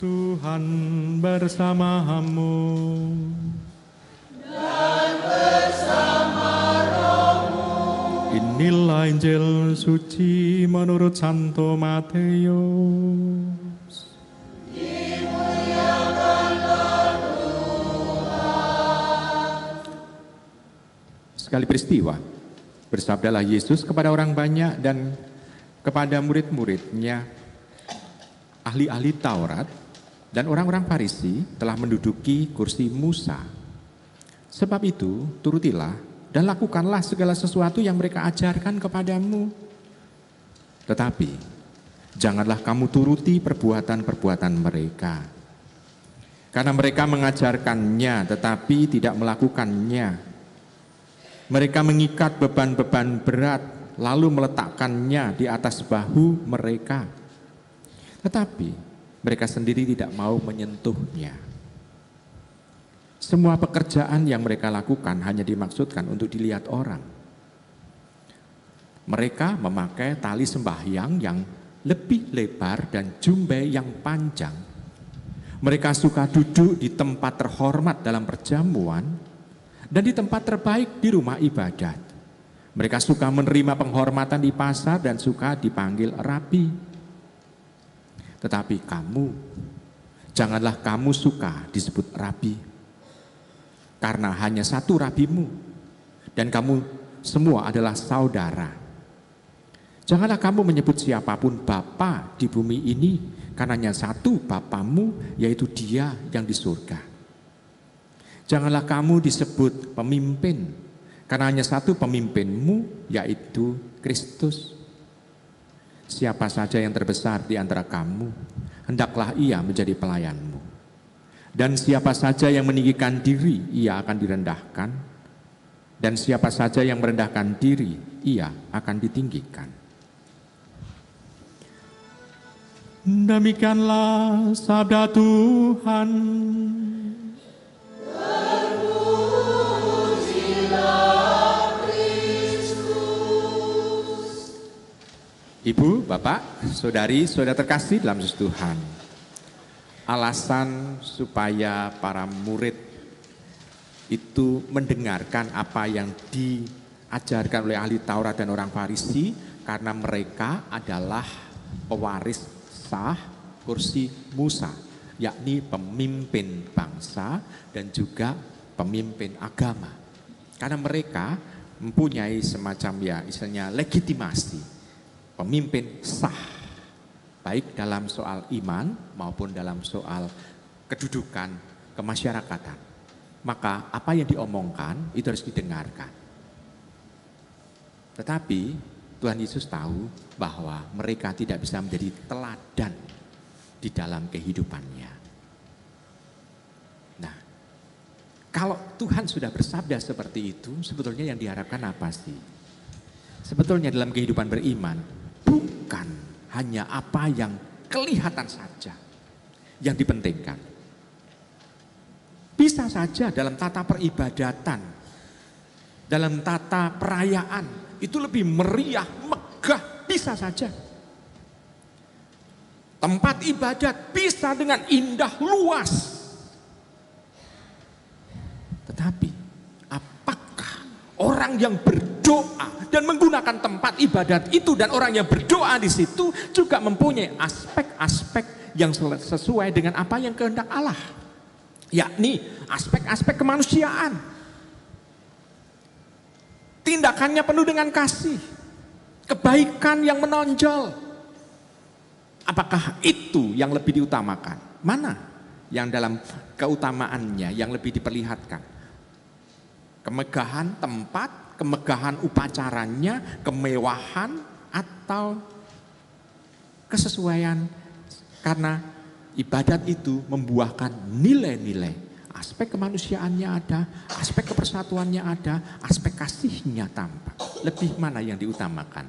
Tuhan bersamamu. Dan bersama rohmu. Inilah Injil suci menurut Santo Matius. Dimuliakanlah Tuhan. Sekali peristiwa, bersabdalah Yesus kepada orang banyak dan kepada murid-muridnya, ahli-ahli Taurat dan orang-orang Farisi telah menduduki kursi Musa. Sebab itu, turutilah dan lakukanlah segala sesuatu yang mereka ajarkan kepadamu. Tetapi, janganlah kamu turuti perbuatan-perbuatan mereka. Karena mereka mengajarkannya tetapi tidak melakukannya. Mereka mengikat beban-beban berat lalu meletakkannya di atas bahu mereka. Tetapi mereka sendiri tidak mau menyentuhnya. Semua pekerjaan yang mereka lakukan hanya dimaksudkan untuk dilihat orang. Mereka memakai tali sembahyang yang lebih lebar dan jumbe yang panjang. Mereka suka duduk di tempat terhormat dalam perjamuan dan di tempat terbaik di rumah ibadat. Mereka suka menerima penghormatan di pasar dan suka dipanggil rabi. Tetapi kamu, janganlah kamu suka disebut rabi, karena hanya satu rabimu, dan kamu semua adalah saudara. Janganlah kamu menyebut siapapun Bapa di bumi ini, karena hanya satu Bapamu, yaitu Dia yang di surga. Janganlah kamu disebut pemimpin, karena hanya satu pemimpinmu, yaitu Kristus. Siapa saja yang terbesar di antara kamu, hendaklah ia menjadi pelayanmu. Dan siapa saja yang meninggikan diri, ia akan direndahkan. Dan siapa saja yang merendahkan diri, ia akan ditinggikan. Demikianlah sabda Tuhan. Ibu, Bapak, Saudari, Saudara terkasih dalam Yesus Tuhan. Alasan supaya para murid itu mendengarkan apa yang diajarkan oleh ahli Taurat dan orang Farisi, karena mereka adalah pewaris sah kursi Musa, yakni pemimpin bangsa dan juga pemimpin agama. Karena mereka mempunyai semacam istilahnya legitimasi, pemimpin sah, baik dalam soal iman maupun dalam soal kedudukan kemasyarakatan. Maka apa yang diomongkan itu harus didengarkan. Tetapi Tuhan Yesus tahu bahwa mereka tidak bisa menjadi teladan di dalam kehidupannya. Nah, kalau Tuhan sudah bersabda seperti itu, sebetulnya yang diharapkan apa sih? Sebetulnya dalam kehidupan beriman, bukan hanya apa yang kelihatan saja yang dipentingkan. Bisa saja dalam tata peribadatan, dalam tata perayaan, itu lebih meriah, megah, bisa saja. Tempat ibadat bisa dengan indah, luas. Tetapi apakah orang yang berdoa dan menggunakan tempat ibadat itu dan orang yang berdoa di situ juga mempunyai aspek-aspek yang sesuai dengan apa yang kehendak Allah, yakni aspek-aspek kemanusiaan. Tindakannya penuh dengan kasih, kebaikan yang menonjol. Apakah itu yang lebih diutamakan? Mana yang dalam keutamaannya yang lebih diperlihatkan? Kemegahan tempat, kemegahan upacaranya, kemewahan, atau kesesuaian karena ibadat itu membuahkan nilai-nilai. Aspek kemanusiaannya ada, aspek kepersatuannya ada, aspek kasihnya tampak. Lebih mana yang diutamakan?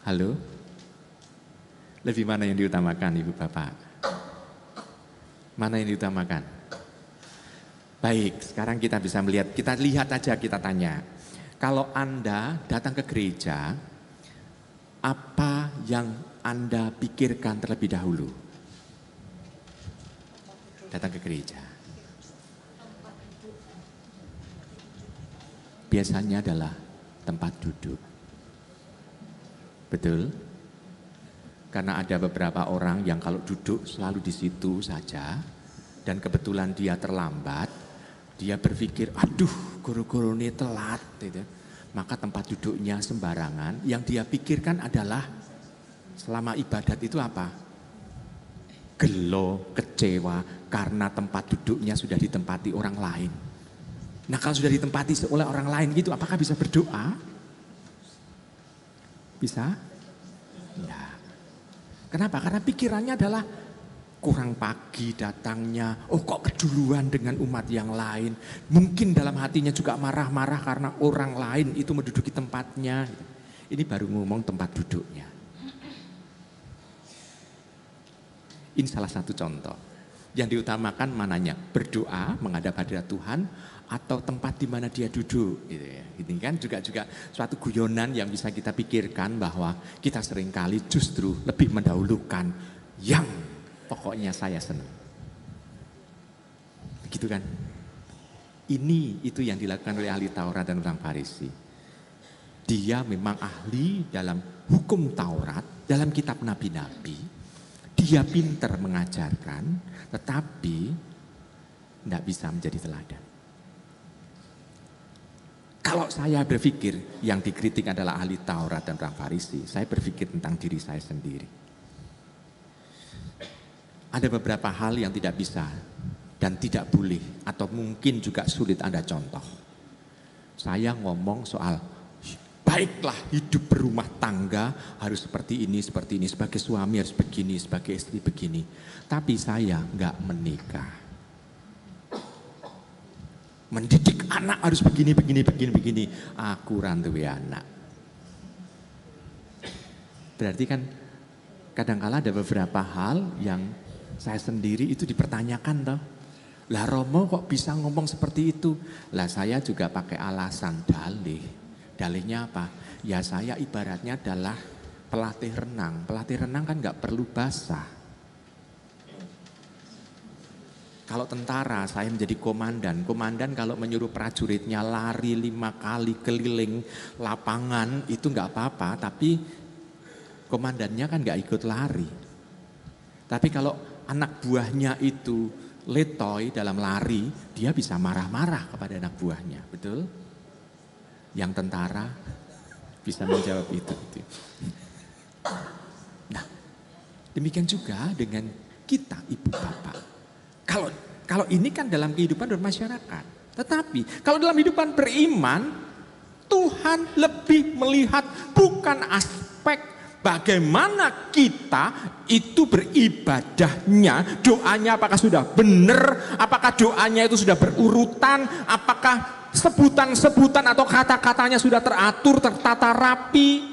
Halo? Lebih mana yang diutamakan, Ibu Bapak? Mana yang diutamakan? Baik, sekarang kita bisa melihat, kita lihat aja, kita tanya. Kalau Anda datang ke gereja, apa yang Anda pikirkan terlebih dahulu? Datang ke gereja. Biasanya adalah tempat duduk. Betul? Karena ada beberapa orang yang kalau duduk selalu di situ saja, dan kebetulan dia terlambat, dia berpikir, aduh guru-guru ini telat, gitu. Maka tempat duduknya sembarangan. Yang dia pikirkan adalah selama ibadat itu apa? Gelo, kecewa karena tempat duduknya sudah ditempati orang lain. Nah kalau sudah ditempati oleh orang lain gitu, apakah bisa berdoa? Bisa? Enggak. Kenapa? Karena pikirannya adalah kurang pagi datangnya, oh kok keduluan dengan umat yang lain. Mungkin dalam hatinya juga marah-marah karena orang lain itu menduduki tempatnya. Ini baru ngomong tempat duduknya. Ini salah satu contoh. Yang diutamakan mananya? Berdoa menghadap hadirat Tuhan atau tempat di mana dia duduk. Gitu ya. Ini kan juga suatu guyonan yang bisa kita pikirkan bahwa kita seringkali justru lebih mendahulukan yang pokoknya saya senang. Begitu kan? Ini itu yang dilakukan oleh ahli Taurat dan orang Farisi. Dia memang ahli dalam hukum Taurat, dalam kitab nabi-nabi. Dia pintar mengajarkan, tetapi tidak bisa menjadi teladan. Kalau saya berpikir yang dikritik adalah ahli Taurat dan orang Farisi, saya berpikir tentang diri saya sendiri. Ada beberapa hal yang tidak bisa dan tidak boleh atau mungkin juga sulit Anda contoh. Saya ngomong soal baiklah hidup berumah tangga harus seperti ini, sebagai suami harus begini, sebagai istri begini. Tapi saya nggak menikah. Mendidik anak harus begini. Aku randuwe anak. Berarti kan kadang-kala ada beberapa hal yang saya sendiri itu dipertanyakan toh. Lah Romo kok bisa ngomong seperti itu? Lah saya juga pakai alasan dalih. Dalihnya apa? Ya saya ibaratnya adalah pelatih renang. Pelatih renang kan nggak perlu basah. Kalau tentara, saya menjadi komandan. Komandan kalau menyuruh prajuritnya lari 5 kali keliling lapangan, itu nggak apa-apa. Tapi komandannya kan nggak ikut lari. Tapi kalau anak buahnya itu letoy dalam lari, dia bisa marah-marah kepada anak buahnya. Betul? Yang tentara bisa menjawab itu. Nah, demikian juga dengan kita, ibu bapak. Kalau ini kan dalam kehidupan bermasyarakat. Tetapi kalau dalam kehidupan beriman, Tuhan lebih melihat bukan aspek bagaimana kita itu beribadahnya. Doanya apakah sudah benar, apakah doanya itu sudah berurutan, apakah sebutan-sebutan atau kata-katanya sudah teratur, tertata rapi.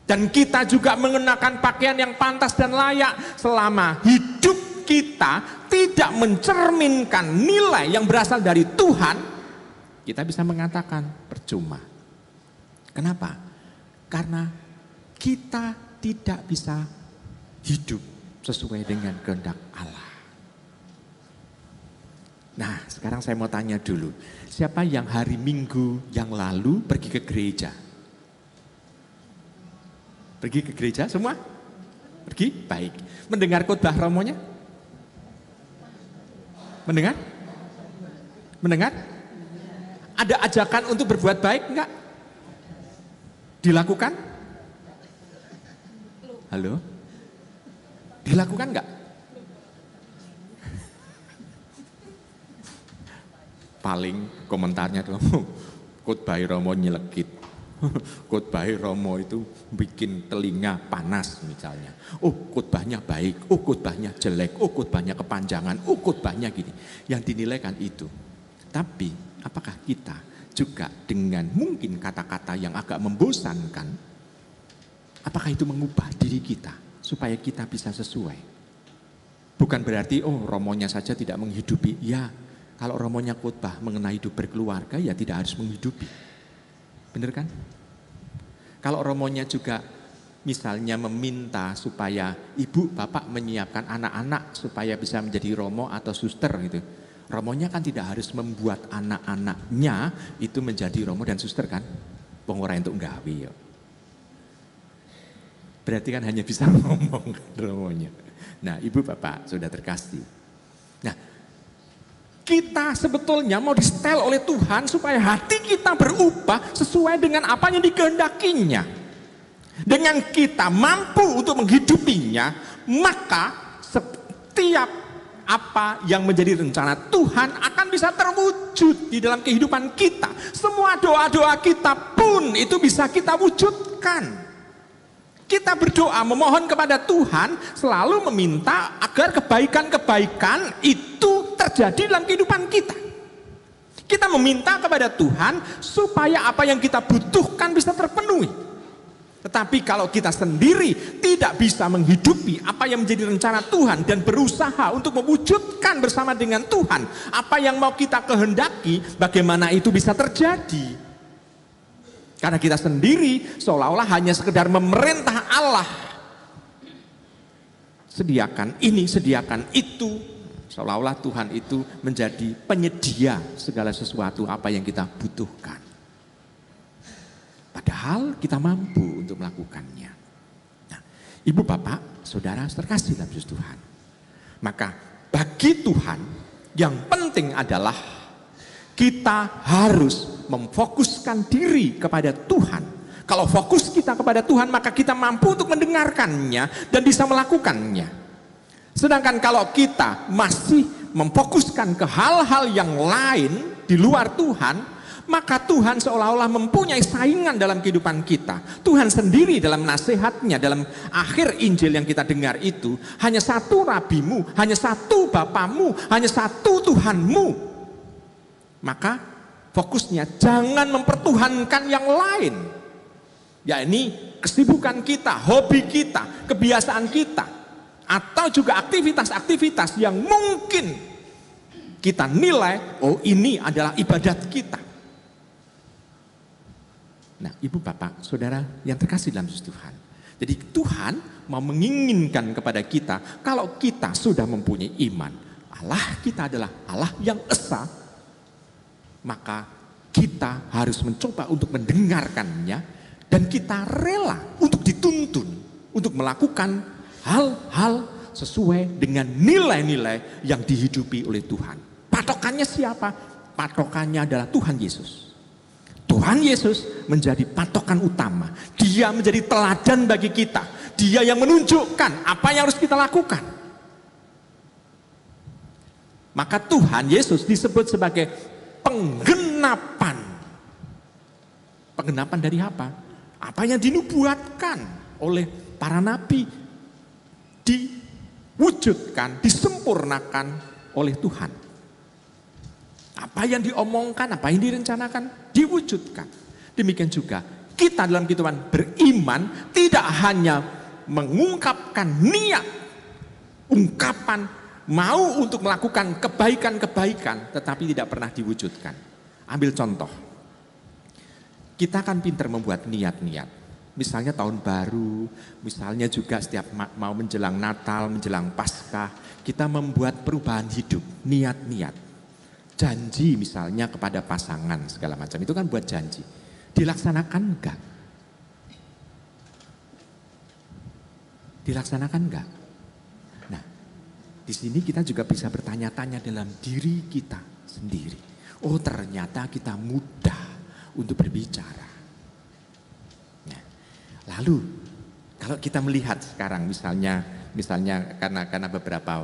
Dan kita juga mengenakan pakaian yang pantas dan layak selama hidup kita tidak mencerminkan nilai yang berasal dari Tuhan, kita bisa mengatakan percuma. Kenapa? Karena kita tidak bisa hidup sesuai dengan kehendak Allah. Nah, sekarang saya mau tanya dulu, siapa yang hari Minggu yang lalu pergi ke gereja? Pergi ke gereja semua? Pergi? Baik. Mendengar khotbah romonya? Mendengar? Mendengar? Ada ajakan untuk berbuat baik enggak? Dilakukan? Halo? Dilakukan enggak? Paling komentarnya tuh, khotbah Romo nyelekit. Khotbah Romo itu bikin telinga panas misalnya. Oh khotbahnya baik, oh khotbahnya jelek, oh khotbahnya kepanjangan, oh khotbahnya gini. Yang dinilai kan itu. Tapi apakah kita juga dengan mungkin kata-kata yang agak membosankan, apakah itu mengubah diri kita supaya kita bisa sesuai? Bukan berarti oh romonya saja tidak menghidupi. Ya kalau romonya khotbah mengenai hidup berkeluarga ya tidak harus menghidupi. Benar kan? Kalau romonya juga misalnya meminta supaya ibu bapak menyiapkan anak-anak supaya bisa menjadi romo atau suster gitu. Romonya kan tidak harus membuat anak-anaknya itu menjadi romo dan suster kan. Wong ora entuk gawe ya. Berarti kan hanya bisa ngomong romonya. Nah, ibu bapak sudah terkasih. Nah, kita sebetulnya mau disetel oleh Tuhan supaya hati kita berubah sesuai dengan apa yang dikehendakinya. Dengan kita mampu untuk menghidupinya, maka setiap apa yang menjadi rencana Tuhan akan bisa terwujud di dalam kehidupan kita. Semua doa-doa kita pun itu bisa kita wujudkan. Kita berdoa memohon kepada Tuhan, selalu meminta agar kebaikan-kebaikan itu terjadi dalam kehidupan kita. Kita meminta kepada Tuhan supaya apa yang kita butuhkan bisa terpenuhi. Tetapi kalau kita sendiri tidak bisa menghidupi apa yang menjadi rencana Tuhan dan berusaha untuk mewujudkan bersama dengan Tuhan apa yang mau kita kehendaki, bagaimana itu bisa terjadi? Karena kita sendiri seolah-olah hanya sekedar memerintah Allah. Sediakan ini, sediakan itu. Seolah-olah Tuhan itu menjadi penyedia segala sesuatu apa yang kita butuhkan. Padahal kita mampu untuk melakukannya. Nah, ibu bapak, saudara terkasih dalam Yesus Tuhan. Maka bagi Tuhan yang penting adalah kita harus memfokuskan diri kepada Tuhan. Kalau fokus kita kepada Tuhan, maka kita mampu untuk mendengarkannya dan bisa melakukannya. Sedangkan kalau kita masih memfokuskan ke hal-hal yang lain di luar Tuhan, maka Tuhan seolah-olah mempunyai saingan dalam kehidupan kita. Tuhan sendiri dalam nasihatnya, dalam akhir Injil yang kita dengar itu, hanya satu rabimu, hanya satu bapamu, hanya satu Tuhanmu. Maka fokusnya jangan mempertuhankan yang lain. Ya ini kesibukan kita, hobi kita, kebiasaan kita, atau juga aktivitas-aktivitas yang mungkin kita nilai, oh ini adalah ibadat kita. Nah, ibu bapak, saudara yang terkasih dalam Yesus Tuhan. Jadi Tuhan mau menginginkan kepada kita, kalau kita sudah mempunyai iman, Allah kita adalah Allah yang esa, maka kita harus mencoba untuk mendengarkannya, dan kita rela untuk dituntun, untuk melakukan hal-hal sesuai dengan nilai-nilai yang dihidupi oleh Tuhan. Patokannya siapa? Patokannya adalah Tuhan Yesus. Tuhan Yesus menjadi patokan utama. Dia menjadi teladan bagi kita. Dia yang menunjukkan apa yang harus kita lakukan. Maka Tuhan Yesus disebut sebagai penggenapan. Penggenapan dari apa? Apa yang dinubuatkan oleh para nabi diwujudkan, disempurnakan oleh Tuhan. Apa yang diomongkan, apa yang direncanakan, diwujudkan. Demikian juga kita dalam kehidupan beriman tidak hanya mengungkapkan niat, ungkapan mau untuk melakukan kebaikan-kebaikan, tetapi tidak pernah diwujudkan. Ambil contoh, kita kan pintar membuat niat-niat. Misalnya tahun baru, misalnya juga setiap mau menjelang Natal, menjelang Paskah, kita membuat perubahan hidup, niat-niat. Janji misalnya kepada pasangan segala macam, itu kan buat janji. Dilaksanakan enggak? Dilaksanakan enggak? Nah, di sini kita juga bisa bertanya-tanya dalam diri kita sendiri. Oh, ternyata kita mudah untuk berbicara. Nah, lalu kalau kita melihat sekarang misalnya karena beberapa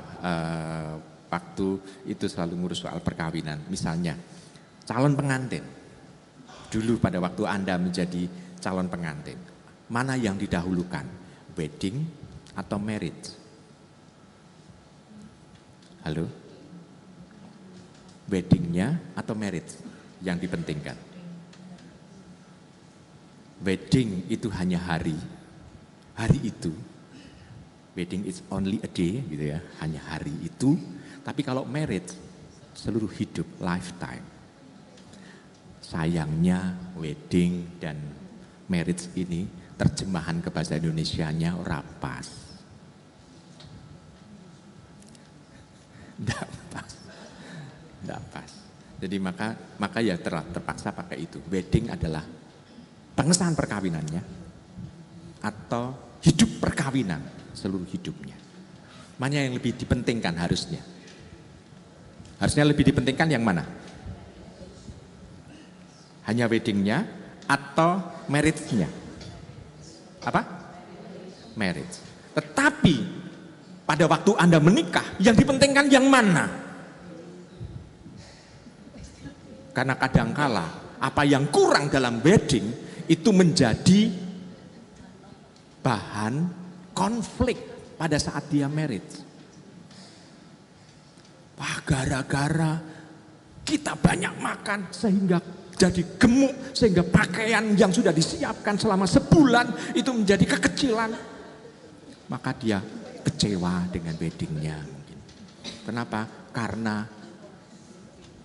waktu itu selalu ngurus soal perkawinan. Misalnya calon pengantin. Dulu pada waktu Anda menjadi calon pengantin, mana yang didahulukan? Wedding atau marriage? Halo? Weddingnya atau marriage yang dipentingkan? Wedding itu hanya hari itu. Wedding is only a day gitu ya, hanya hari itu. Tapi kalau marriage, seluruh hidup, lifetime. Sayangnya wedding dan marriage ini terjemahan ke bahasa Indonesianya ora pas. Nggak pas. Nggak pas. Jadi maka ya terpaksa pakai itu. Wedding adalah pengesahan perkawinannya atau hidup perkawinan seluruh hidupnya. Mana yang lebih dipentingkan harusnya? Harusnya lebih dipentingkan yang mana? Hanya weddingnya atau marriage-nya? Apa? Marriage. Tetapi pada waktu Anda menikah, yang dipentingkan yang mana? Karena kadangkala apa yang kurang dalam wedding itu menjadi bahan konflik pada saat dia marriage. Wah, gara-gara kita banyak makan sehingga jadi gemuk, sehingga pakaian yang sudah disiapkan selama sebulan itu menjadi kekecilan. Maka dia kecewa dengan weddingnya mungkin. Kenapa? Karena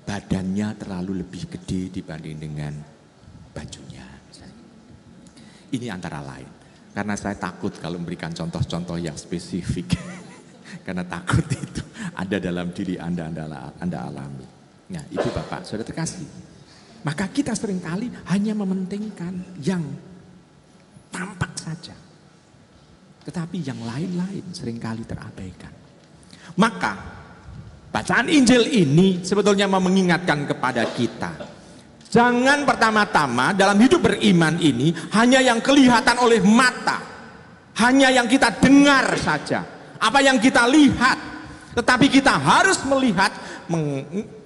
badannya terlalu lebih gede dibanding dengan bajunya. Ini antara lain. Karena saya takut kalau memberikan contoh-contoh yang spesifik. Karena takut itu ada dalam diri Anda alami. Nah, Ibu Bapak, Saudara terkasih. Maka kita seringkali hanya mementingkan yang tampak saja. Tetapi yang lain-lain seringkali terabaikan. Maka bacaan Injil ini sebetulnya mau mengingatkan kepada kita. Jangan pertama-tama dalam hidup beriman ini hanya yang kelihatan oleh mata. Hanya yang kita dengar saja. Apa yang kita lihat. Tetapi kita harus melihat,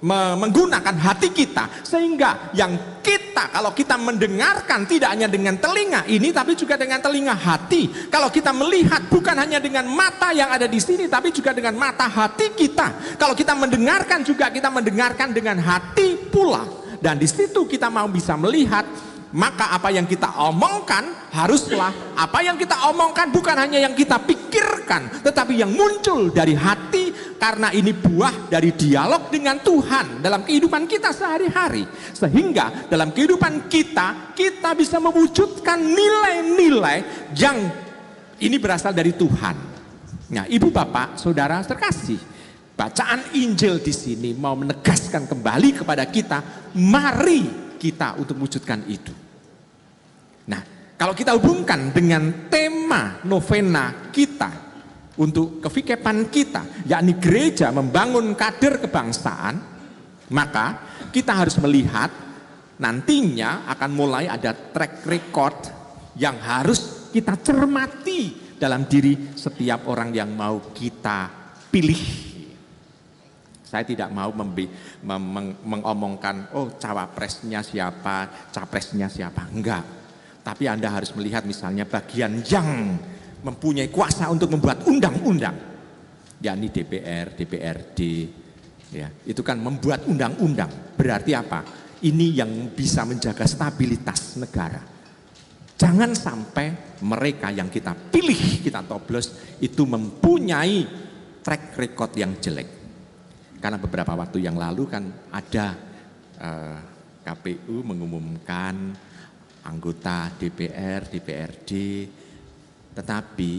menggunakan hati kita. Sehingga yang kita, kalau kita mendengarkan tidak hanya dengan telinga ini, tapi juga dengan telinga hati. Kalau kita melihat bukan hanya dengan mata yang ada di sini, tapi juga dengan mata hati kita. Kalau kita mendengarkan juga kita mendengarkan dengan hati pula. Dan di situ kita mau bisa melihat, maka apa yang kita omongkan haruslah apa yang kita omongkan bukan hanya yang kita pikirkan, tetapi yang muncul dari hati, karena ini buah dari dialog dengan Tuhan dalam kehidupan kita sehari-hari. Sehingga dalam kehidupan kita bisa mewujudkan nilai-nilai yang ini berasal dari Tuhan. Nah, Ibu Bapak, Saudara terkasih, bacaan Injil di sini mau menegaskan kembali kepada kita, mari kita untuk mewujudkan itu. Nah, kalau kita hubungkan dengan tema novena kita untuk kevikepan kita, yakni gereja membangun kader kebangsaan, maka kita harus melihat nantinya akan mulai ada track record yang harus kita cermati dalam diri setiap orang yang mau kita pilih. Saya tidak mau mengomongkan, oh cawapresnya siapa, capresnya siapa. Enggak. Tapi Anda harus melihat misalnya bagian yang mempunyai kuasa untuk membuat undang-undang. Yakni DPR, DPRD. Ya, itu kan membuat undang-undang. Berarti apa? Ini yang bisa menjaga stabilitas negara. Jangan sampai mereka yang kita pilih, kita toblos, itu mempunyai track record yang jelek. Karena beberapa waktu yang lalu kan ada KPU mengumumkan anggota DPR, DPRD, tetapi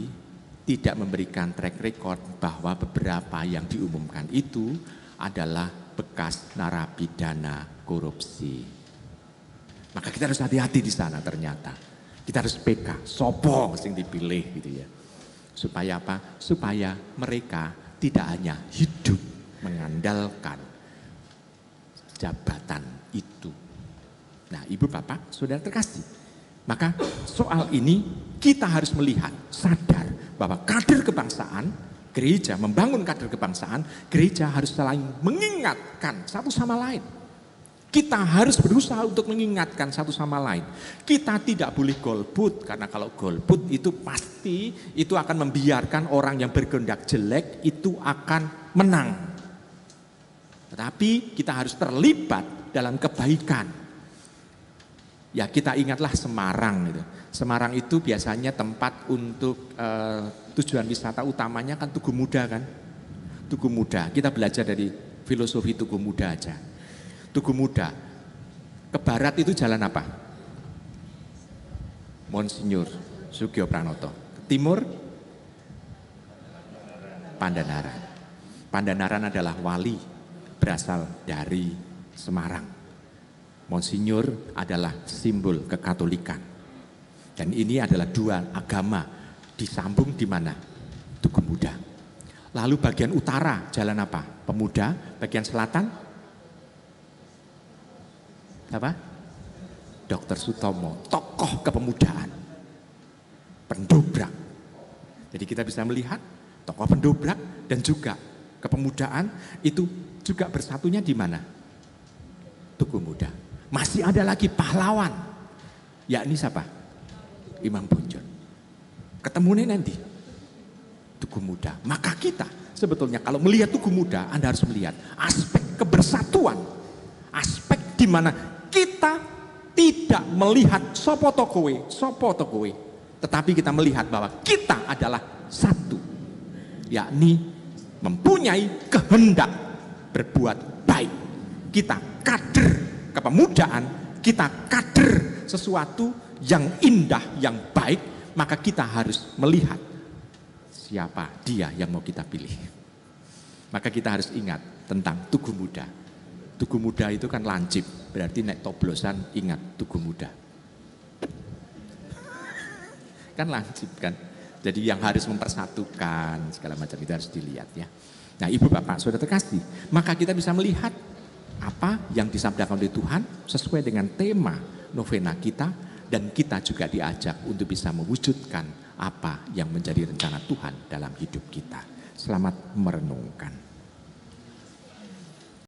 tidak memberikan track record bahwa beberapa yang diumumkan itu adalah bekas narapidana korupsi. Maka kita harus hati-hati di sana ternyata. Kita harus PK, sopo sing dipilih gitu ya. Supaya apa? Supaya mereka tidak hanya hidup mengandalkan jabatan itu. Nah, Ibu Bapak, Saudara terkasih, maka soal ini kita harus melihat, sadar bahwa kader kebangsaan, gereja membangun kader kebangsaan, gereja harus saling mengingatkan satu sama lain. Kita harus berusaha untuk mengingatkan satu sama lain. Kita tidak boleh golput, karena kalau golput itu pasti itu akan membiarkan orang yang berkehendak jelek itu akan menang. Tetapi kita harus terlibat dalam kebaikan. Ya, kita ingatlah Semarang itu. Semarang itu biasanya tempat untuk tujuan wisata utamanya kan Tugu Muda kan. Tugu Muda, kita belajar dari filosofi Tugu Muda aja. Tugu Muda, ke barat itu jalan apa? Monsinyur. Sugio Pranoto. Ke timur Pandanaran. Pandanaran adalah wali berasal dari Semarang. Monsinyur adalah simbol kekatolikan. Dan ini adalah dua agama disambung di mana? Tugu Muda. Lalu bagian utara jalan apa? Pemuda. Bagian selatan apa? Dr. Sutomo, tokoh kepemudaan, pendobrak. Jadi kita bisa melihat tokoh pendobrak dan juga kepemudaan itu juga bersatunya di mana? Tugu Muda. Masih ada lagi pahlawan, yakni siapa? Imam Bonjol. Ketemunya nanti Tugu Muda. Maka kita sebetulnya kalau melihat Tugu Muda, Anda harus melihat aspek kebersatuan, aspek di mana kita tidak melihat sopo tokowe, tetapi kita melihat bahwa kita adalah satu, yakni mempunyai kehendak berbuat baik. Kita kader kepemudaan, kita kader sesuatu yang indah, yang baik, maka kita harus melihat siapa dia yang mau kita pilih. Maka kita harus ingat tentang Tugu Muda. Tugu Muda itu kan lancip, berarti naik toblosan ingat Tugu Muda. Kan lancip kan. Jadi yang harus mempersatukan segala macam itu harus dilihat ya. Nah Ibu Bapak Saudara terkasih, maka kita bisa melihat apa yang disabdakan oleh Tuhan sesuai dengan tema novena kita, dan kita juga diajak untuk bisa mewujudkan apa yang menjadi rencana Tuhan dalam hidup kita. Selamat merenungkan.